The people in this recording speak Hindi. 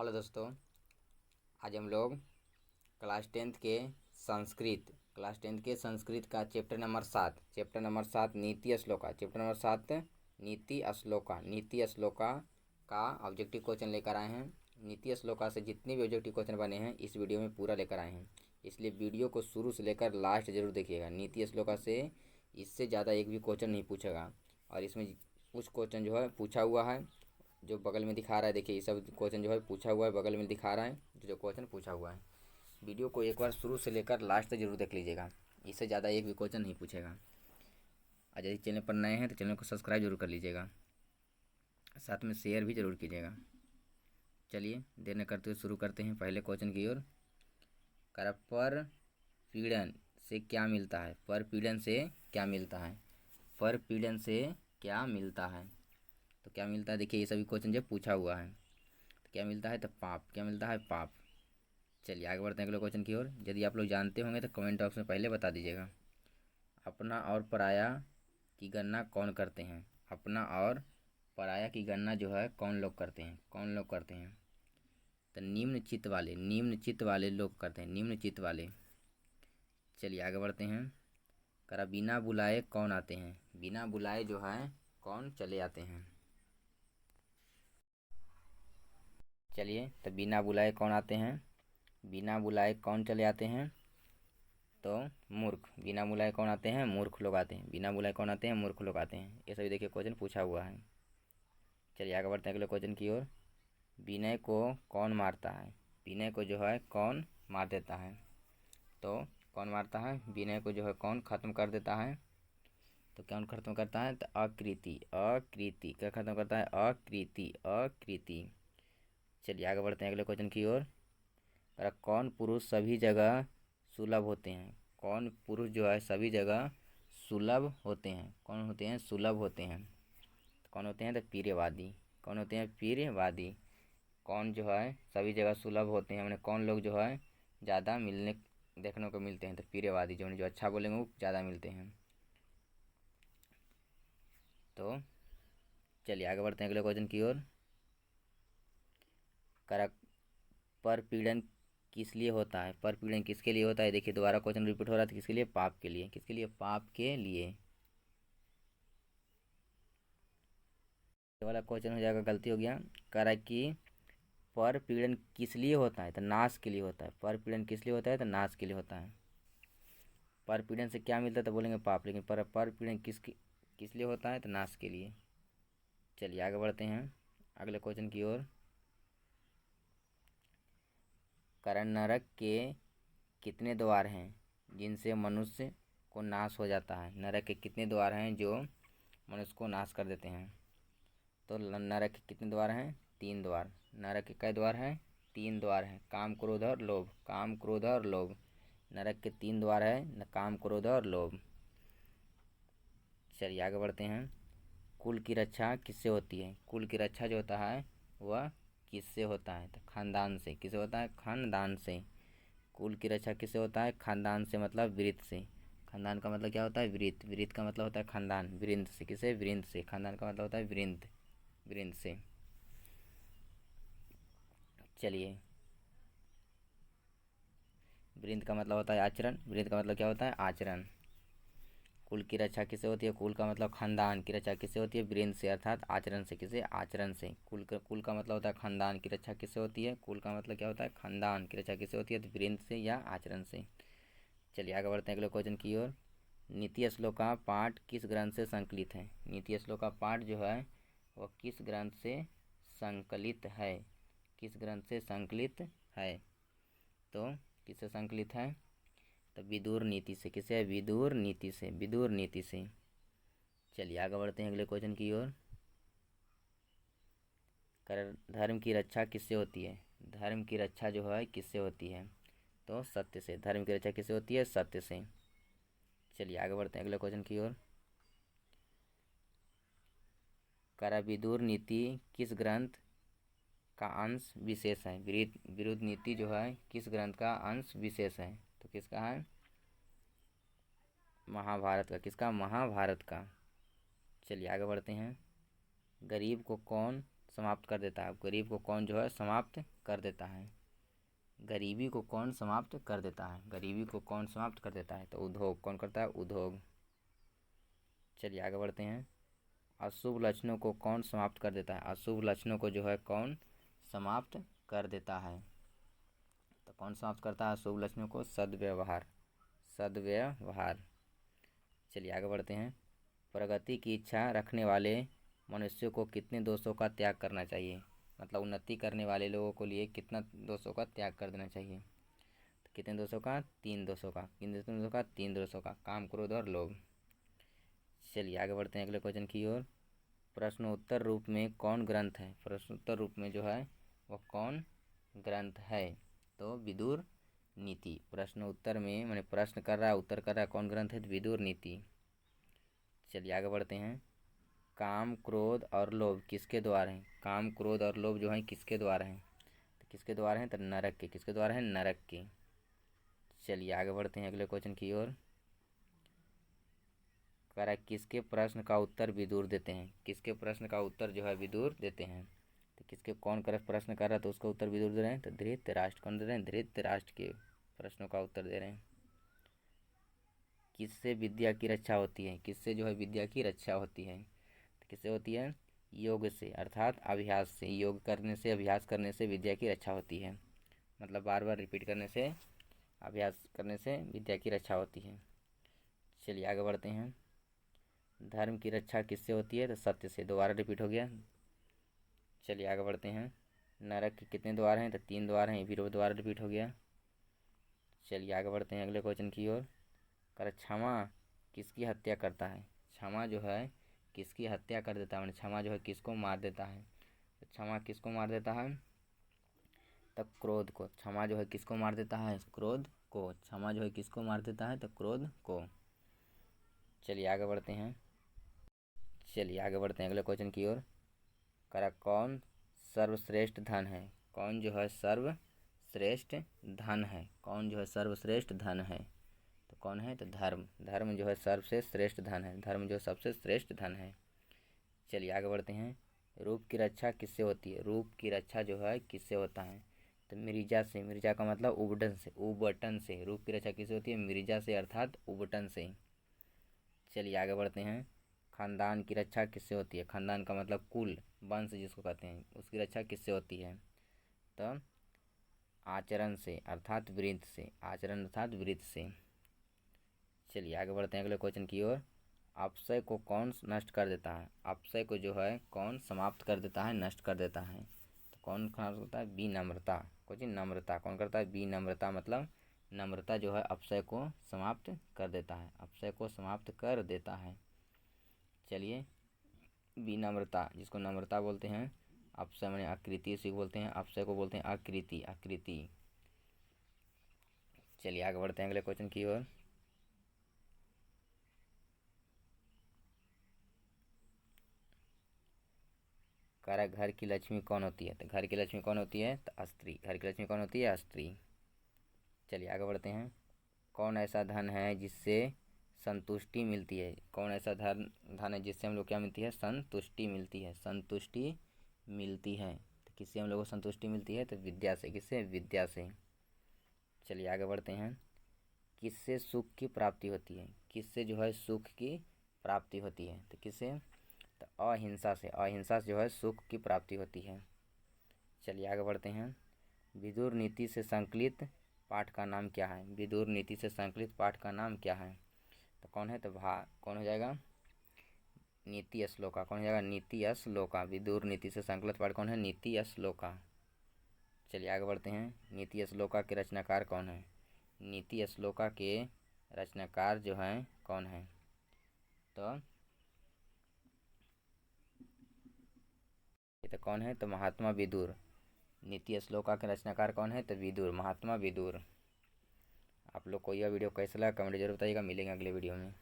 हेलो दोस्तों, आज हम लोग क्लास टेंथ के संस्कृत का चैप्टर नंबर 7 नीति श्लोका का ऑब्जेक्टिव क्वेश्चन लेकर आए हैं। नीति श्लोका से जितने भी ऑब्जेक्टिव क्वेश्चन बने हैं इस वीडियो में पूरा लेकर आए हैं, इसलिए वीडियो को शुरू से लेकर लास्ट जरूर देखिएगा। नीति श्लोका से इससे ज़्यादा एक भी क्वेश्चन नहीं पूछेगा, और इसमें कुछ क्वेश्चन जो है पूछा हुआ है, जो बगल में दिखा रहा है। देखिए, ये सब क्वेश्चन जो है पूछा हुआ है, बगल में दिखा रहा है जो क्वेश्चन पूछा हुआ है। वीडियो को एक बार शुरू से लेकर लास्ट तक जरूर देख लीजिएगा, इससे ज़्यादा एक भी क्वेश्चन नहीं पूछेगा। और यदि चैनल पर नए हैं तो चैनल को सब्सक्राइब जरूर कर लीजिएगा, साथ में शेयर भी जरूर कीजिएगा। चलिए देर न करते हुए शुरू करते हैं पहले क्वेश्चन की ओर। पर पीड़न से क्या मिलता है? पर पीड़न से क्या मिलता है? पर पीड़न से क्या मिलता है? तो क्या मिलता है? देखिए, ये सभी क्वेश्चन जो पूछा हुआ है। तो क्या मिलता है? तो पाप। क्या मिलता है? पाप। चलिए आगे बढ़ते हैं अगले क्वेश्चन की ओर। यदि आप लोग जानते होंगे तो कमेंट बॉक्स में पहले बता दीजिएगा। अपना और पराया की गणना कौन करते हैं? अपना और पराया की गणना जो है कौन लोग करते हैं? कौन लोग करते हैं? तो निम्न चित्त वाले लोग करते हैं, निम्न चित्त वाले। चलिए आगे बढ़ते हैं। बिना बुलाए कौन आते हैं? बिना बुलाए जो है कौन चले आते हैं? चलिए, तो बिना बुलाए कौन आते हैं? बिना बुलाए कौन चले आते हैं? तो मूर्ख। बिना बुलाए कौन आते हैं? मूर्ख लोग आते हैं। बिना बुलाए कौन आते हैं? मूर्ख लोग आते हैं। ये सभी देखिए क्वेश्चन पूछा हुआ है। चलिए आगे बढ़ते हैं अगले क्वेश्चन की ओर। विनय को कौन मारता है? विनय को जो है कौन मार देता है? तो कौन मारता है? विनय को जो है कौन ख़त्म कर देता है? तो कौन ख़त्म करता है? तो अकृति। अकृति क्या ख़त्म करता है? अकृति। अकृति। चलिए आगे बढ़ते हैं अगले क्वेश्चन की ओर। कौन पुरुष सभी जगह सुलभ होते हैं? कौन पुरुष जो है सभी जगह सुलभ होते हैं? कौन होते हैं? सुलभ होते हैं। तो कौन होते हैं? तो प्रियवादी। कौन होते हैं? प्रियवादी। कौन जो है सभी जगह सुलभ होते हैं, मैंने कौन लोग जो है ज़्यादा मिलने देखने को मिलते हैं? तो प्रियवादी, जो अच्छा बोलेंगे वो ज़्यादा मिलते हैं। तो चलिए आगे बढ़ते हैं अगले क्वेश्चन की ओर। पर पीड़न किस लिए होता है? पर पीड़न किसके लिए होता है? देखिए दोबारा क्वेश्चन रिपीट हो रहा था। किसके लिए? पाप के लिए। किसके लिए? पाप के लिए। ये वाला क्वेश्चन हो जाएगा, गलती हो गया। कि पर पीड़न किस लिए होता है? तो नाश के लिए होता है। पर पीड़न किस लिए होता है? तो नाश के लिए होता है। पर पीड़न से क्या मिलता है? तो बोलेंगे पाप। लेकिन पर पीड़न किस लिए होता है? तो नाश के लिए। चलिए आगे बढ़ते हैं अगले क्वेश्चन की ओर। नरक के कितने द्वार हैं जिनसे मनुष्य को नाश हो जाता है? नरक के कितने द्वार हैं जो मनुष्य को नाश कर देते हैं? तो नरक के कितने द्वार हैं? 3 द्वार। नरक के कई द्वार हैं? 3 द्वार हैं। काम, क्रोध और लोभ। काम, क्रोध और लोभ। नरक के 3 द्वार है, न काम, क्रोध और लोभ। चलिए आगे बढ़ते हैं। कुल की रक्षा किससे होती है? कुल की रक्षा जो होता है वह किससे होता है? तो खानदान से। किससे होता है? खानदान से। कुल की रक्षा किससे होता है? खानदान से, मतलब वृत्त से। खानदान का मतलब क्या होता है? वृत्त। वृत्त का मतलब होता है खानदान। वृंद से। किसे? वृंद से। खानदान का मतलब होता है वृंद। वृंद से। चलिए, वृंद का मतलब होता है आचरण। वृंद का मतलब क्या होता है? आचरण। कुल की रक्षा किससे होती है? कुल का मतलब खानदान की रक्षा किससे होती है? वृंद से, अर्थात आचरण से। किसे? आचरण से। कुल का मतलब होता है खानदान की रक्षा किससे होती है? कुल का मतलब क्या होता है? खानदान की रक्षा किससे होती है? तो वृंद से या आचरण से। चलिए आगे बढ़ते हैं अगले क्वेश्चन की ओर। नीति श्लोका पाठ किस ग्रंथ से संकलित है? नीति श्लोका पाठ जो है वह किस ग्रंथ से संकलित है? किस ग्रंथ से संकलित है? तो किससे संकलित है? तो विदुर नीति से। किसे? विदुर नीति से। विदुर नीति से। चलिए आगे बढ़ते हैं अगले क्वेश्चन की ओर। धर्म की रक्षा किससे होती है? धर्म की रक्षा जो है किससे होती है? तो सत्य से। धर्म की रक्षा किससे होती है? सत्य से। चलिए आगे बढ़ते हैं अगले क्वेश्चन की ओर। विदुर नीति किस ग्रंथ का अंश विशेष है? विरुद्ध नीति जो है किस ग्रंथ का अंश विशेष है? तो किसका है? महाभारत का। किसका? महाभारत का। चलिए आगे बढ़ते हैं। गरीब को कौन समाप्त कर देता है? गरीब को कौन जो है समाप्त कर देता है? गरीबी को कौन समाप्त कर देता है? गरीबी को कौन समाप्त कर देता है? तो उद्योग। कौन करता है? उद्योग। चलिए आगे बढ़ते हैं। अशुभ लक्षणों को कौन समाप्त कर देता है? अशुभ लक्षणों को जो है कौन समाप्त कर देता है? तो कौन समाप्त करता है अशुभ लक्षणों को? सद्व्यवहार। सद्व्यवहार। चलिए आगे बढ़ते हैं। प्रगति की इच्छा रखने वाले मनुष्यों को कितने दोषों का त्याग करना चाहिए? मतलब उन्नति करने वाले लोगों को लिए कितना दोषों का त्याग कर देना चाहिए? तो कितने दोषों का? 3 दोषों का। किन दोषों का? 3 दोषों का, काम, क्रोध और लोभ। चलिए आगे बढ़ते हैं अगले क्वेश्चन की ओर। प्रश्नोत्तर रूप में कौन ग्रंथ है? प्रश्नोत्तर रूप में जो है वह कौन ग्रंथ है? तो विदुर नीति। प्रश्न उत्तर में मैंने प्रश्न कर रहा है, उत्तर कर रहा है, कौन ग्रंथ है? तो विदुर नीति। चलिए आगे बढ़ते हैं। काम, क्रोध और लोभ किसके द्वार हैं? काम, क्रोध और लोभ जो है किसके द्वार हैं? तो किसके द्वार हैं? तो नरक के। किसके द्वार हैं? नरक के। चलिए आगे बढ़ते हैं अगले क्वेश्चन की ओर। कह रहा है किसके प्रश्न का उत्तर विदुर देते हैं? किसके प्रश्न का उत्तर जो है विदुर देते हैं? तो किसके, कौन कर प्रश्न कर रहा है तो उसका उत्तर विदुर दे रहे हैं? तो धृतराष्ट्र। कौन दे रहे हैं? धृतराष्ट्र के प्रश्नों का उत्तर दे रहे हैं। किससे विद्या की रक्षा होती है? किससे जो है विद्या की रक्षा होती है? तो किससे होती है? योग से, अर्थात अभ्यास से। योग करने से, अभ्यास करने से विद्या की रक्षा होती है। मतलब बार बार रिपीट करने से, अभ्यास करने से विद्या की रक्षा होती है। चलिए आगे बढ़ते हैं। धर्म की रक्षा किससे होती है? तो सत्य से। दोबारा रिपीट हो गया। चलिए आगे बढ़ते हैं। नरक के कितने द्वार हैं? तो 3 द्वार हैं, फिर वो दोबारा रिपीट हो गया। चलिए आगे बढ़ते हैं अगले क्वेश्चन की ओर। कर क्षमा किसकी हत्या करता है? क्षमा जो है किसकी हत्या कर देता है? मैंने क्षमा जो है किसको मार देता है? तो क्षमा किसको मार देता है? तो क्रोध को। क्षमा जो है किसको मार देता है? क्रोध को। क्षमा जो है किसको मार देता है? तो क्रोध को। चलिए आगे बढ़ते हैं। चलिए आगे बढ़ते हैं अगले क्वेश्चन की ओर। करा कौन सर्वश्रेष्ठ धन है? कौन जो है सर्वश्रेष्ठ धन है? कौन जो है सर्वश्रेष्ठ धन है? तो कौन है? तो धर्म। धर्म जो है सबसे श्रेष्ठ धन है। धर्म जो सबसे श्रेष्ठ धन है। चलिए आगे बढ़ते हैं। रूप की रक्षा किससे होती है? रूप की रक्षा जो है किससे होता है? तो मिर्जा से। मिर्जा का मतलब उबटन से। उबटन से रूप की रक्षा किससे होती है? मिर्जा से, अर्थात उबटन से। चलिए आगे बढ़ते हैं। खानदान की रक्षा किससे होती है? खानदान का मतलब कुल, वंश जिसको कहते हैं, उसकी रक्षा किससे होती है? तो आचरण से, अर्थात वृत्त से। आचरण अर्थात वृत्त से। चलिए आगे बढ़ते हैं अगले क्वेश्चन की ओर। अपशय को कौन नष्ट कर देता है? अपशय को जो है कौन समाप्त कर देता है? नष्ट कर देता है। तो कौन समाप्त करता है? विनम्रता। कुछ नम्रता। कौन करता है? विनम्रता। मतलब नम्रता जो है अपशय को समाप्त कर देता है। अपशय को समाप्त कर देता है। चलिए, विनम्रता जिसको नम्रता बोलते हैं, अपशय मैंने आकृति से बोलते हैं, अपशय को बोलते हैं आकृति। आकृति। चलिए आगे बढ़ते हैं अगले क्वेश्चन की ओर। कह रहा है घर की लक्ष्मी कौन होती है? तो घर की लक्ष्मी कौन होती है? तो स्त्री। घर की लक्ष्मी कौन होती है? स्त्री। चलिए आगे बढ़ते हैं। कौन ऐसा धन है जिससे संतुष्टि मिलती है? कौन ऐसा धन है जिससे हम लोग क्या मिलती है? संतुष्टि मिलती है। संतुष्टि मिलती है। तो किससे हम लोग को संतुष्टि मिलती है? तो विद्या से। किससे? विद्या से। चलिए आगे बढ़ते हैं। किससे सुख की प्राप्ति होती है? किससे जो है सुख की प्राप्ति होती है? तो किससे? तो अहिंसा से। अहिंसा से जो है सुख की प्राप्ति होती है। चलिए आगे बढ़ते हैं। विदुर नीति से संकलित पाठ का नाम क्या है? विदुर नीति से संकलित पाठ का नाम क्या है? तो कौन है? तो कौन हो जाएगा? नीति श्लोका। कौन हो जाएगा? नीति श्लोका। विदुर नीति से संकलित पाठ कौन है? नीति श्लोका। चलिए आगे बढ़ते हैं। नीति श्लोका के रचनाकार कौन है? नीति श्लोका के रचनाकार जो हैं कौन है? तो ये तो कौन है? तो महात्मा विदुर। नीति श्लोका के रचनाकार कौन है? तो विदुर, महात्मा विदुर। आप लोग को यह वीडियो कैसा लगा कमेंट जरूर बताइएगा। मिलेंगे अगले वीडियो में।